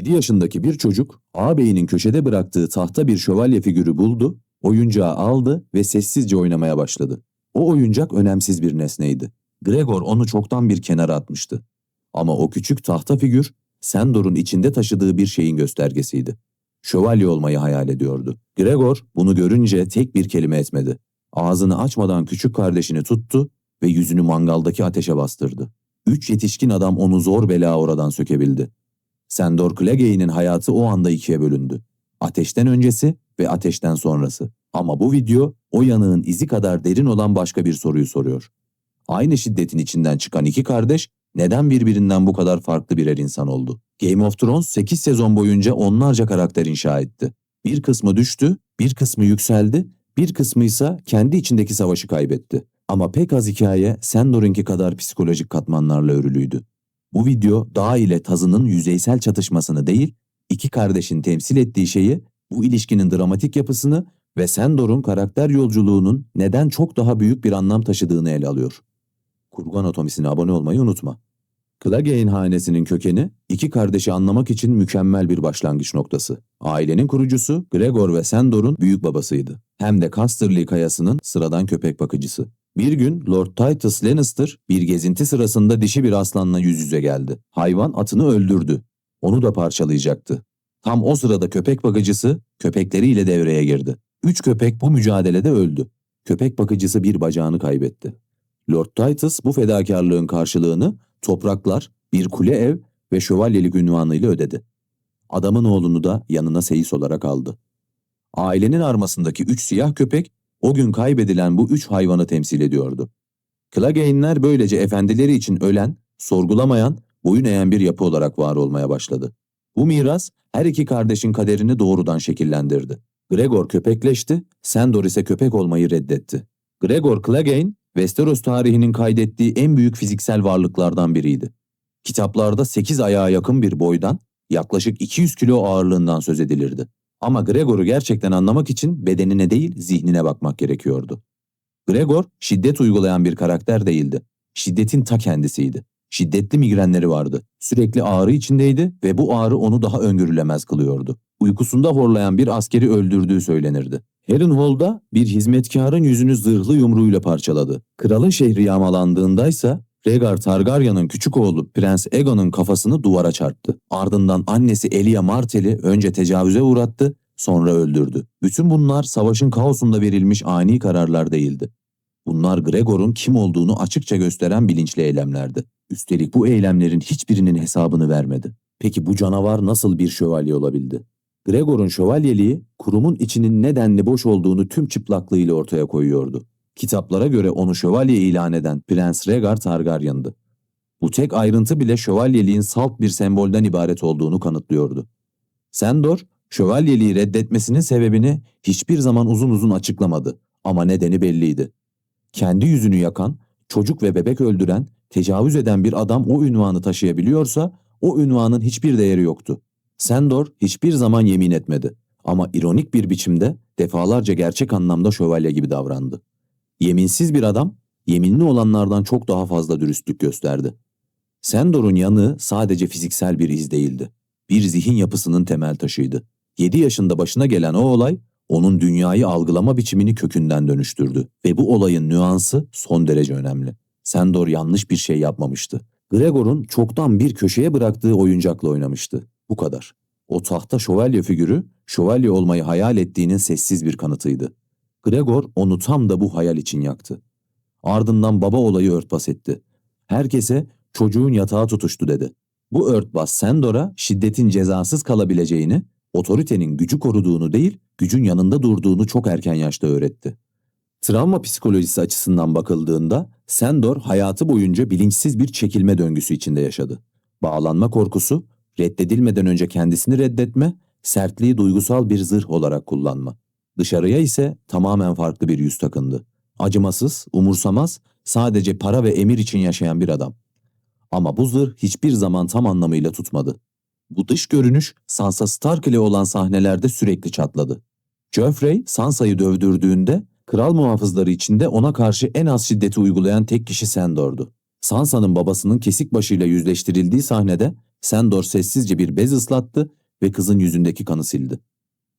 7 yaşındaki bir çocuk ağabeyinin köşede bıraktığı tahta bir şövalye figürü buldu, oyuncağı aldı ve sessizce oynamaya başladı. O oyuncak önemsiz bir nesneydi. Gregor onu çoktan bir kenara atmıştı. Ama o küçük tahta figür Sandor'un içinde taşıdığı bir şeyin göstergesiydi. Şövalye olmayı hayal ediyordu. Gregor bunu görünce tek bir kelime etmedi. Ağzını açmadan küçük kardeşini tuttu ve yüzünü mangaldaki ateşe bastırdı. 3 yetişkin adam onu zor bela oradan sökebildi. Sandor Clegane hayatı o anda ikiye bölündü. Ateşten öncesi ve ateşten sonrası. Ama bu video o yanığın izi kadar derin olan başka bir soruyu soruyor. Aynı şiddetin içinden çıkan iki kardeş neden birbirinden bu kadar farklı birer insan oldu? Game of Thrones 8 sezon boyunca onlarca karakter inşa etti. Bir kısmı düştü, bir kısmı yükseldi, bir kısmı ise kendi içindeki savaşı kaybetti. Ama pek az hikaye Sandor'unki kadar psikolojik katmanlarla örülüydü. Bu video Dağ ile Tazı'nın yüzeysel çatışmasını değil, iki kardeşin temsil ettiği şeyi, bu ilişkinin dramatik yapısını ve Sandor'un karakter yolculuğunun neden çok daha büyük bir anlam taşıdığını ele alıyor. Kurgu Anatomisi'ne abone olmayı unutma. Clegane hanesinin kökeni, iki kardeşi anlamak için mükemmel bir başlangıç noktası. Ailenin kurucusu Gregor ve Sandor'un büyük babasıydı. Hem de Casterly Kayası'nın sıradan köpek bakıcısı. Bir gün Lord Titus Lannister bir gezinti sırasında dişi bir aslanla yüz yüze geldi. Hayvan atını öldürdü. Onu da parçalayacaktı. Tam o sırada köpek bakıcısı köpekleriyle devreye girdi. 3 köpek bu mücadelede öldü. Köpek bakıcısı bir bacağını kaybetti. Lord Titus bu fedakarlığın karşılığını topraklar, bir kule ev ve şövalyelik unvanıyla ödedi. Adamın oğlunu da yanına seyis olarak aldı. Ailenin armasındaki 3 siyah köpek o gün kaybedilen bu 3 hayvanı temsil ediyordu. Clegane'ler böylece efendileri için ölen, sorgulamayan, boyun eğen bir yapı olarak var olmaya başladı. Bu miras her iki kardeşin kaderini doğrudan şekillendirdi. Gregor köpekleşti, Sandor ise köpek olmayı reddetti. Gregor Clegane, Westeros tarihinin kaydettiği en büyük fiziksel varlıklardan biriydi. Kitaplarda 8 ayağa yakın bir boydan, yaklaşık 200 kilo ağırlığından söz edilirdi. Ama Gregor'u gerçekten anlamak için bedenine değil zihnine bakmak gerekiyordu. Gregor şiddet uygulayan bir karakter değildi. Şiddetin ta kendisiydi. Şiddetli migrenleri vardı. Sürekli ağrı içindeydi ve bu ağrı onu daha öngörülemez kılıyordu. Uykusunda horlayan bir askeri öldürdüğü söylenirdi. Harrenhal'da bir hizmetkarın yüzünü zırhlı yumruğuyla parçaladı. Kralın şehri yağmalandığındaysa Rhaegar Targaryen'ın küçük oğlu Prens Aegon'un kafasını duvara çarptı. Ardından annesi Elia Martell'i önce tecavüze uğrattı, sonra öldürdü. Bütün bunlar savaşın kaosunda verilmiş ani kararlar değildi. Bunlar Gregor'un kim olduğunu açıkça gösteren bilinçli eylemlerdi. Üstelik bu eylemlerin hiçbirinin hesabını vermedi. Peki bu canavar nasıl bir şövalye olabildi? Gregor'un şövalyeliği, kurumun içinin nedenli boş olduğunu tüm çıplaklığıyla ortaya koyuyordu. Kitaplara göre onu şövalye ilan eden Prens Rhaegar Targaryen'dı. Bu tek ayrıntı bile şövalyeliğin salt bir sembolden ibaret olduğunu kanıtlıyordu. Sandor, şövalyeliği reddetmesinin sebebini hiçbir zaman uzun uzun açıklamadı ama nedeni belliydi. Kendi yüzünü yakan, çocuk ve bebek öldüren, tecavüz eden bir adam o unvanı taşıyabiliyorsa o unvanın hiçbir değeri yoktu. Sandor hiçbir zaman yemin etmedi ama ironik bir biçimde defalarca gerçek anlamda şövalye gibi davrandı. Yeminsiz bir adam, yeminli olanlardan çok daha fazla dürüstlük gösterdi. Sandor'un yanığı sadece fiziksel bir iz değildi. Bir zihin yapısının temel taşıydı. 7 yaşında başına gelen o olay, onun dünyayı algılama biçimini kökünden dönüştürdü. Ve bu olayın nüansı son derece önemli. Sandor yanlış bir şey yapmamıştı. Gregor'un çoktan bir köşeye bıraktığı oyuncakla oynamıştı. Bu kadar. O tahta şövalye figürü, şövalye olmayı hayal ettiğinin sessiz bir kanıtıydı. Gregor onu tam da bu hayal için yaktı. Ardından baba olayı örtbas etti. Herkese çocuğun yatağa tutuştu dedi. Bu örtbas Sandor'a şiddetin cezasız kalabileceğini, otoritenin gücü koruduğunu değil, gücün yanında durduğunu çok erken yaşta öğretti. Travma psikolojisi açısından bakıldığında Sandor hayatı boyunca bilinçsiz bir çekilme döngüsü içinde yaşadı. Bağlanma korkusu, reddedilmeden önce kendisini reddetme, sertliği duygusal bir zırh olarak kullanma. Dışarıya ise tamamen farklı bir yüz takındı. Acımasız, umursamaz, sadece para ve emir için yaşayan bir adam. Ama bu zırh hiçbir zaman tam anlamıyla tutmadı. Bu dış görünüş Sansa Stark ile olan sahnelerde sürekli çatladı. Joffrey Sansa'yı dövdürdüğünde kral muhafızları içinde ona karşı en az şiddeti uygulayan tek kişi Sandor'du. Sansa'nın babasının kesik başıyla yüzleştirildiği sahnede Sandor sessizce bir bez ıslattı ve kızın yüzündeki kanı sildi.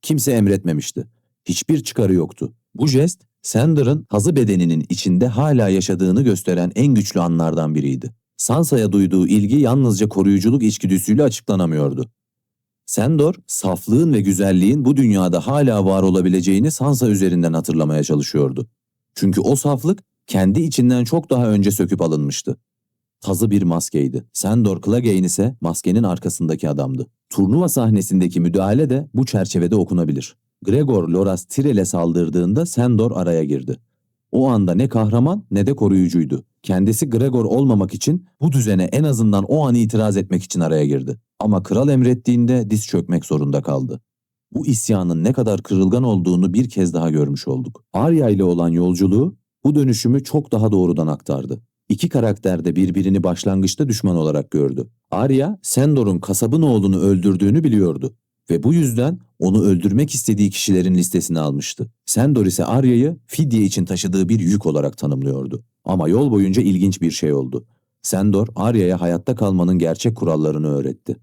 Kimse emretmemişti. Hiçbir çıkarı yoktu. Bu jest, Sandor'ın hazı bedeninin içinde hala yaşadığını gösteren en güçlü anlardan biriydi. Sansa'ya duyduğu ilgi yalnızca koruyuculuk içgüdüsüyle açıklanamıyordu. Sandor, saflığın ve güzelliğin bu dünyada hala var olabileceğini Sansa üzerinden hatırlamaya çalışıyordu. Çünkü o saflık kendi içinden çok daha önce söküp alınmıştı. Tazı bir maskeydi. Sandor Clegane ise maskenin arkasındaki adamdı. Turnuva sahnesindeki müdahale de bu çerçevede okunabilir. Gregor Loras Tyrell'e saldırdığında Sandor araya girdi. O anda ne kahraman ne de koruyucuydu. Kendisi Gregor olmamak için bu düzene en azından o an itiraz etmek için araya girdi. Ama kral emrettiğinde diz çökmek zorunda kaldı. Bu isyanın ne kadar kırılgan olduğunu bir kez daha görmüş olduk. Arya ile olan yolculuğu bu dönüşümü çok daha doğrudan aktardı. İki karakter de birbirini başlangıçta düşman olarak gördü. Arya, Sandor'un kasabın oğlunu öldürdüğünü biliyordu ve bu yüzden onu öldürmek istediği kişilerin listesine almıştı. Sandor ise Arya'yı fidye için taşıdığı bir yük olarak tanımlıyordu. Ama yol boyunca ilginç bir şey oldu. Sandor, Arya'ya hayatta kalmanın gerçek kurallarını öğretti.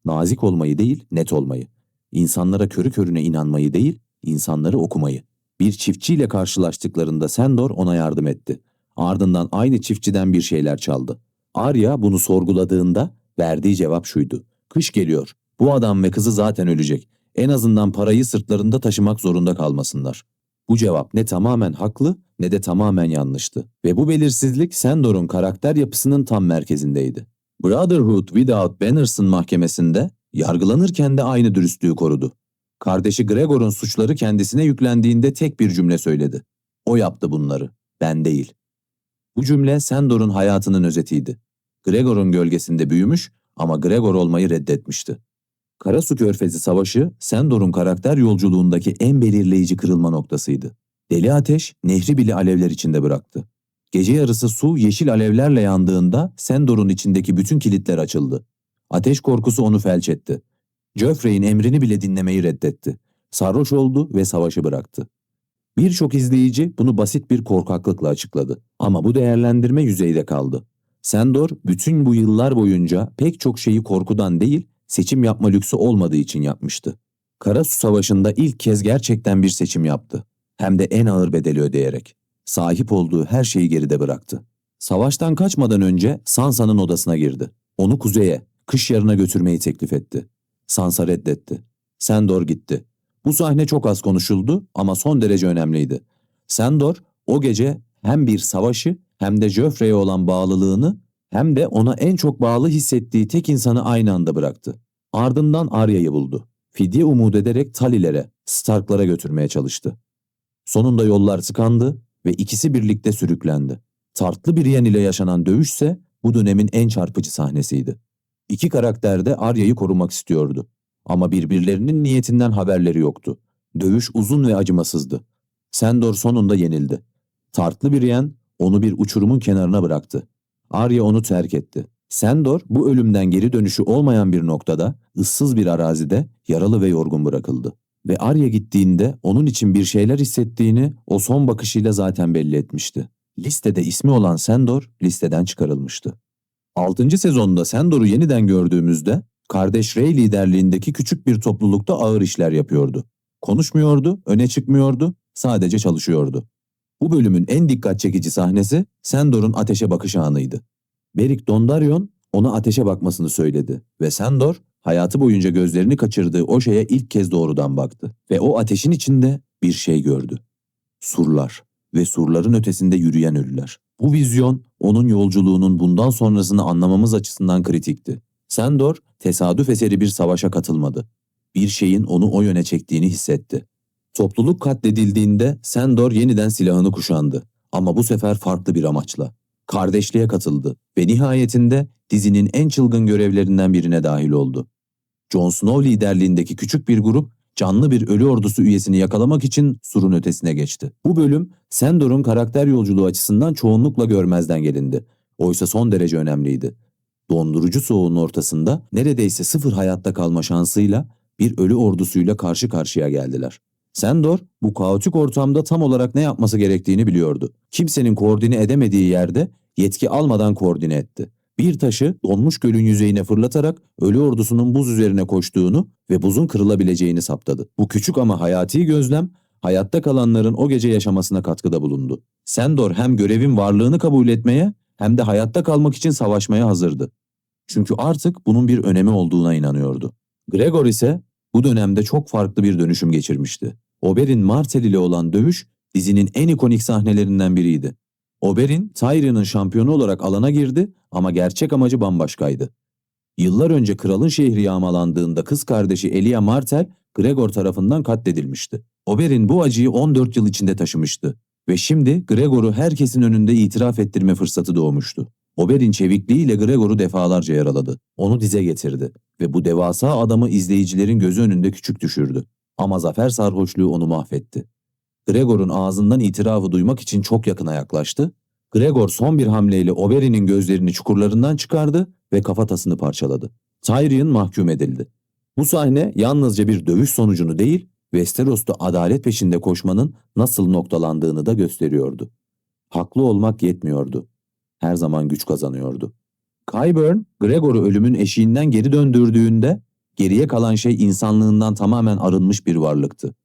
Nazik olmayı değil, net olmayı. İnsanlara körü körüne inanmayı değil, insanları okumayı. Bir çiftçiyle karşılaştıklarında Sandor ona yardım etti. Ardından aynı çiftçiden bir şeyler çaldı. Arya bunu sorguladığında verdiği cevap şuydu. Kış geliyor. Bu adam ve kızı zaten ölecek. En azından parayı sırtlarında taşımak zorunda kalmasınlar. Bu cevap ne tamamen haklı ne de tamamen yanlıştı. Ve bu belirsizlik Sandor'un karakter yapısının tam merkezindeydi. Brotherhood Without Banners'ın mahkemesinde yargılanırken de aynı dürüstlüğü korudu. Kardeşi Gregor'un suçları kendisine yüklendiğinde tek bir cümle söyledi. O yaptı bunları, ben değil. Bu cümle Sandor'un hayatının özetiydi. Gregor'un gölgesinde büyümüş ama Gregor olmayı reddetmişti. Karasu Körfezi Savaşı, Sandor'un karakter yolculuğundaki en belirleyici kırılma noktasıydı. Deli Ateş, nehri bile alevler içinde bıraktı. Gece yarısı su yeşil alevlerle yandığında Sandor'un içindeki bütün kilitler açıldı. Ateş korkusu onu felç etti. Joffrey'in emrini bile dinlemeyi reddetti. Sarhoş oldu ve savaşı bıraktı. Birçok izleyici bunu basit bir korkaklıkla açıkladı. Ama bu değerlendirme yüzeyde kaldı. Sandor bütün bu yıllar boyunca pek çok şeyi korkudan değil, seçim yapma lüksü olmadığı için yapmıştı. Karasu Savaşı'nda ilk kez gerçekten bir seçim yaptı. Hem de en ağır bedeli ödeyerek. Sahip olduğu her şeyi geride bıraktı. Savaştan kaçmadan önce Sansa'nın odasına girdi. Onu kuzeye, kış yarına götürmeyi teklif etti. Sansa reddetti. Sandor gitti. Bu sahne çok az konuşuldu ama son derece önemliydi. Sandor o gece hem bir savaşı hem de Joffrey'e olan bağlılığını hem de ona en çok bağlı hissettiği tek insanı aynı anda bıraktı. Ardından Arya'yı buldu. Fidye umut ederek Talilere, Stark'lara götürmeye çalıştı. Sonunda yollar tıkandı ve ikisi birlikte sürüklendi. Tartlı bir yen ile yaşanan dövüşse bu dönemin en çarpıcı sahnesiydi. İki karakter de Arya'yı korumak istiyordu. Ama birbirlerinin niyetinden haberleri yoktu. Dövüş uzun ve acımasızdı. Sandor sonunda yenildi. Tartlı bir yen onu bir uçurumun kenarına bıraktı. Arya onu terk etti. Sandor bu ölümden geri dönüşü olmayan bir noktada, ıssız bir arazide yaralı ve yorgun bırakıldı. Ve Arya gittiğinde onun için bir şeyler hissettiğini o son bakışıyla zaten belli etmişti. Listede ismi olan Sandor listeden çıkarılmıştı. 6. sezonda Sandor'u yeniden gördüğümüzde kardeş Rey liderliğindeki küçük bir toplulukta ağır işler yapıyordu. Konuşmuyordu, öne çıkmıyordu, sadece çalışıyordu. Bu bölümün en dikkat çekici sahnesi Sandor'un ateşe bakış anıydı. Beric Dondarrion ona ateşe bakmasını söyledi ve Sandor hayatı boyunca gözlerini kaçırdığı o şeye ilk kez doğrudan baktı ve o ateşin içinde bir şey gördü. Surlar ve surların ötesinde yürüyen ölüler. Bu vizyon onun yolculuğunun bundan sonrasını anlamamız açısından kritikti. Sandor tesadüf eseri bir savaşa katılmadı. Bir şeyin onu o yöne çektiğini hissetti. Topluluk katledildiğinde Sandor yeniden silahını kuşandı ama bu sefer farklı bir amaçla. Kardeşliğe katıldı ve nihayetinde dizinin en çılgın görevlerinden birine dahil oldu. Jon Snow liderliğindeki küçük bir grup canlı bir ölü ordusu üyesini yakalamak için surun ötesine geçti. Bu bölüm Sandor'un karakter yolculuğu açısından çoğunlukla görmezden gelindi. Oysa son derece önemliydi. Dondurucu soğuğun ortasında neredeyse sıfır hayatta kalma şansıyla bir ölü ordusuyla karşı karşıya geldiler. Sandor bu kaotik ortamda tam olarak ne yapması gerektiğini biliyordu. Kimsenin koordine edemediği yerde yetki almadan koordine etti. Bir taşı donmuş gölün yüzeyine fırlatarak ölü ordusunun buz üzerine koştuğunu ve buzun kırılabileceğini saptadı. Bu küçük ama hayati gözlem, hayatta kalanların o gece yaşamasına katkıda bulundu. Sandor hem görevin varlığını kabul etmeye hem de hayatta kalmak için savaşmaya hazırdı. Çünkü artık bunun bir önemi olduğuna inanıyordu. Gregor ise bu dönemde çok farklı bir dönüşüm geçirmişti. Oberyn Martell ile olan dövüş dizinin en ikonik sahnelerinden biriydi. Oberyn, Tyrion'un şampiyonu olarak alana girdi ama gerçek amacı bambaşkaydı. Yıllar önce kralın şehri yağmalandığında kız kardeşi Elia Martell, Gregor tarafından katledilmişti. Oberyn bu acıyı 14 yıl içinde taşımıştı ve şimdi Gregor'u herkesin önünde itiraf ettirme fırsatı doğmuştu. Oberyn çevikliğiyle Gregor'u defalarca yaraladı. Onu dize getirdi ve bu devasa adamı izleyicilerin gözü önünde küçük düşürdü. Ama zafer sarhoşluğu onu mahvetti. Gregor'un ağzından itirafı duymak için çok yakına yaklaştı. Gregor son bir hamleyle Oberyn'in gözlerini çukurlarından çıkardı ve kafatasını parçaladı. Tyrion mahkum edildi. Bu sahne yalnızca bir dövüş sonucunu değil, Westeros'ta adalet peşinde koşmanın nasıl noktalandığını da gösteriyordu. Haklı olmak yetmiyordu. Her zaman güç kazanıyordu. Qyburn, Gregor'u ölümün eşiğinden geri döndürdüğünde geriye kalan şey insanlığından tamamen arınmış bir varlıktı.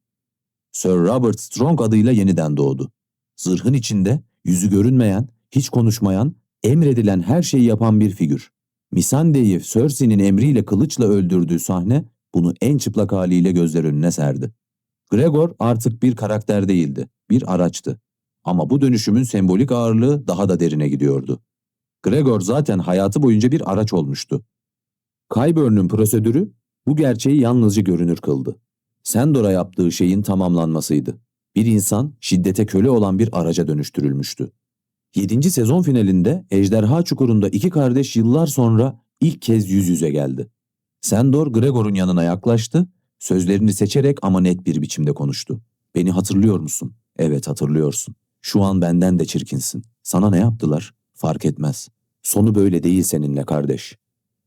Sir Robert Strong adıyla yeniden doğdu. Zırhın içinde yüzü görünmeyen, hiç konuşmayan, emredilen her şeyi yapan bir figür. Missandei'yi Cersei'nin emriyle kılıçla öldürdüğü sahne bunu en çıplak haliyle gözler önüne serdi. Gregor artık bir karakter değildi, bir araçtı. Ama bu dönüşümün sembolik ağırlığı daha da derine gidiyordu. Gregor zaten hayatı boyunca bir araç olmuştu. Qyburn'un prosedürü bu gerçeği yalnızca görünür kıldı. Sandor'a yaptığı şeyin tamamlanmasıydı. Bir insan şiddete köle olan bir araca dönüştürülmüştü. 7. sezon finalinde Ejderha Çukuru'nda iki kardeş yıllar sonra ilk kez yüz yüze geldi. Sandor Gregor'un yanına yaklaştı, sözlerini seçerek ama net bir biçimde konuştu. "Beni hatırlıyor musun?" "Evet, hatırlıyorsun. Şu an benden de çirkinsin. Sana ne yaptılar? Fark etmez. Sonu böyle değil seninle kardeş.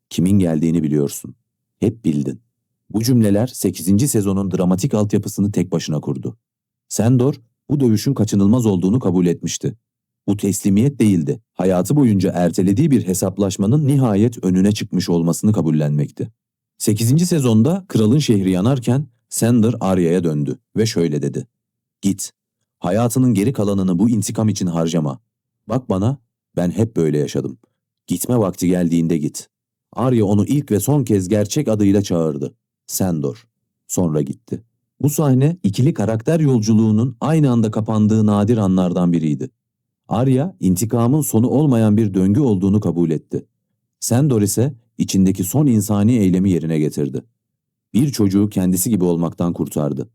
Kimin geldiğini biliyorsun. Hep bildin." Bu cümleler 8. sezonun dramatik altyapısını tek başına kurdu. Sandor bu dövüşün kaçınılmaz olduğunu kabul etmişti. Bu teslimiyet değildi. Hayatı boyunca ertelediği bir hesaplaşmanın nihayet önüne çıkmış olmasını kabullenmekti. 8. sezonda kralın şehri yanarken Sandor Arya'ya döndü ve şöyle dedi. "Git. Hayatının geri kalanını bu intikam için harcama. Bak bana, ben hep böyle yaşadım. Gitme vakti geldiğinde git." Arya onu ilk ve son kez gerçek adıyla çağırdı. Sandor. Sonra gitti. Bu sahne ikili karakter yolculuğunun aynı anda kapandığı nadir anlardan biriydi. Arya, intikamın sonu olmayan bir döngü olduğunu kabul etti. Sandor ise içindeki son insani eylemi yerine getirdi. Bir çocuğu kendisi gibi olmaktan kurtardı.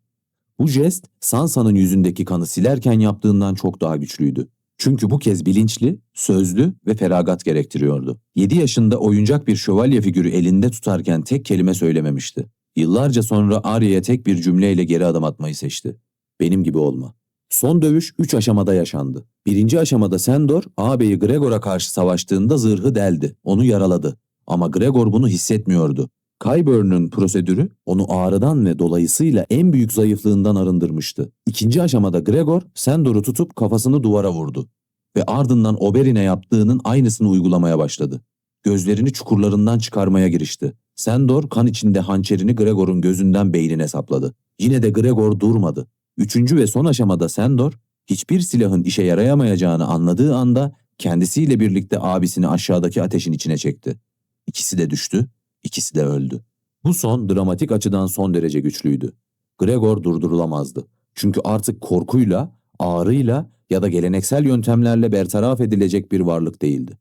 Bu jest, Sansa'nın yüzündeki kanı silerken yaptığından çok daha güçlüydü. Çünkü bu kez bilinçli, sözlü ve feragat gerektiriyordu. 7 yaşında oyuncak bir şövalye figürü elinde tutarken tek kelime söylememişti. Yıllarca sonra Arya'ya tek bir cümleyle geri adım atmayı seçti. "Benim gibi olma." Son dövüş 3 aşamada yaşandı. Birinci aşamada Sandor, ağabeyi Gregor'a karşı savaştığında zırhı deldi, onu yaraladı. Ama Gregor bunu hissetmiyordu. Qyburn'un prosedürü onu ağrıdan ve dolayısıyla en büyük zayıflığından arındırmıştı. İkinci aşamada Gregor, Sandor'u tutup kafasını duvara vurdu ve ardından Oberyn'e yaptığının aynısını uygulamaya başladı. Gözlerini çukurlarından çıkarmaya girişti. Sandor kan içinde hançerini Gregor'un gözünden beynine sapladı. Yine de Gregor durmadı. Üçüncü ve son aşamada Sandor, hiçbir silahın işe yarayamayacağını anladığı anda kendisiyle birlikte abisini aşağıdaki ateşin içine çekti. İkisi de düştü, ikisi de öldü. Bu son dramatik açıdan son derece güçlüydü. Gregor durdurulamazdı. Çünkü artık korkuyla, ağrıyla ya da geleneksel yöntemlerle bertaraf edilecek bir varlık değildi.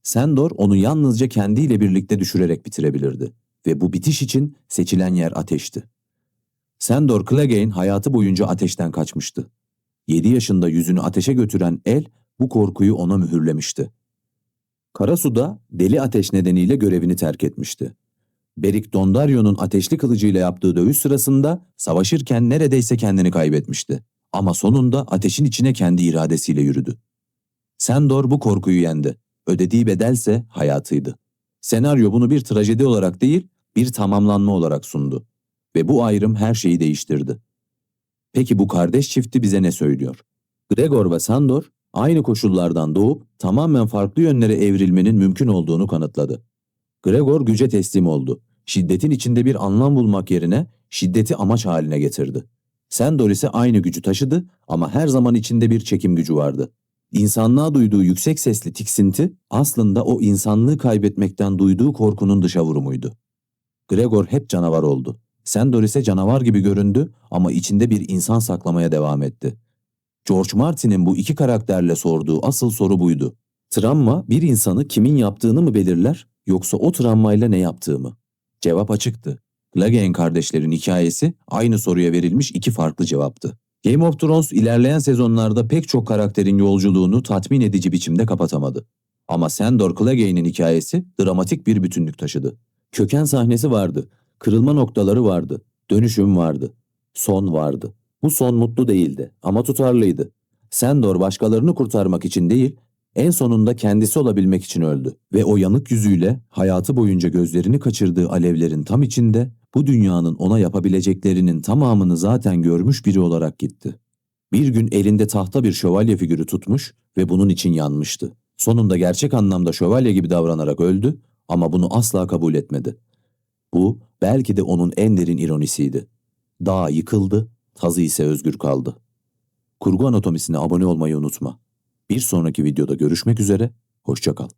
Sandor onu yalnızca kendiyle birlikte düşürerek bitirebilirdi ve bu bitiş için seçilen yer ateşti. Sandor Clegane hayatı boyunca ateşten kaçmıştı. 7 yaşında yüzünü ateşe götüren el bu korkuyu ona mühürlemişti. Karasu'da deli ateş nedeniyle görevini terk etmişti. Beric Dondarrion'un ateşli kılıcıyla yaptığı dövüş sırasında savaşırken neredeyse kendini kaybetmişti. Ama sonunda ateşin içine kendi iradesiyle yürüdü. Sandor bu korkuyu yendi. Ödediği bedelse hayatıydı. Senaryo bunu bir trajedi olarak değil, bir tamamlanma olarak sundu. Ve bu ayrım her şeyi değiştirdi. Peki bu kardeş çifti bize ne söylüyor? Gregor ve Sandor aynı koşullardan doğup tamamen farklı yönlere evrilmenin mümkün olduğunu kanıtladı. Gregor güce teslim oldu. Şiddetin içinde bir anlam bulmak yerine şiddeti amaç haline getirdi. Sandor ise aynı gücü taşıdı ama her zaman içinde bir çekim gücü vardı. İnsanlığa duyduğu yüksek sesli tiksinti aslında o insanlığı kaybetmekten duyduğu korkunun dışa vurumuydu. Gregor hep canavar oldu. Sandor ise canavar gibi göründü ama içinde bir insan saklamaya devam etti. George Martin'in bu iki karakterle sorduğu asıl soru buydu. Travma bir insanı kimin yaptığını mı belirler yoksa o travmayla ne yaptığı mı? Cevap açıktı. Clegane kardeşlerin hikayesi aynı soruya verilmiş iki farklı cevaptı. Game of Thrones ilerleyen sezonlarda pek çok karakterin yolculuğunu tatmin edici biçimde kapatamadı. Ama Sandor Clegane'in hikayesi dramatik bir bütünlük taşıdı. Köken sahnesi vardı, kırılma noktaları vardı, dönüşüm vardı, son vardı. Bu son mutlu değildi ama tutarlıydı. Sandor başkalarını kurtarmak için değil, en sonunda kendisi olabilmek için öldü. Ve o yanık yüzüyle hayatı boyunca gözlerini kaçırdığı alevlerin tam içinde bu dünyanın ona yapabileceklerinin tamamını zaten görmüş biri olarak gitti. Bir gün elinde tahta bir şövalye figürü tutmuş ve bunun için yanmıştı. Sonunda gerçek anlamda şövalye gibi davranarak öldü ama bunu asla kabul etmedi. Bu belki de onun en derin ironisiydi. Dağ yıkıldı, tazı ise özgür kaldı. Kurgu Anatomisine abone olmayı unutma. Bir sonraki videoda görüşmek üzere, hoşça kal.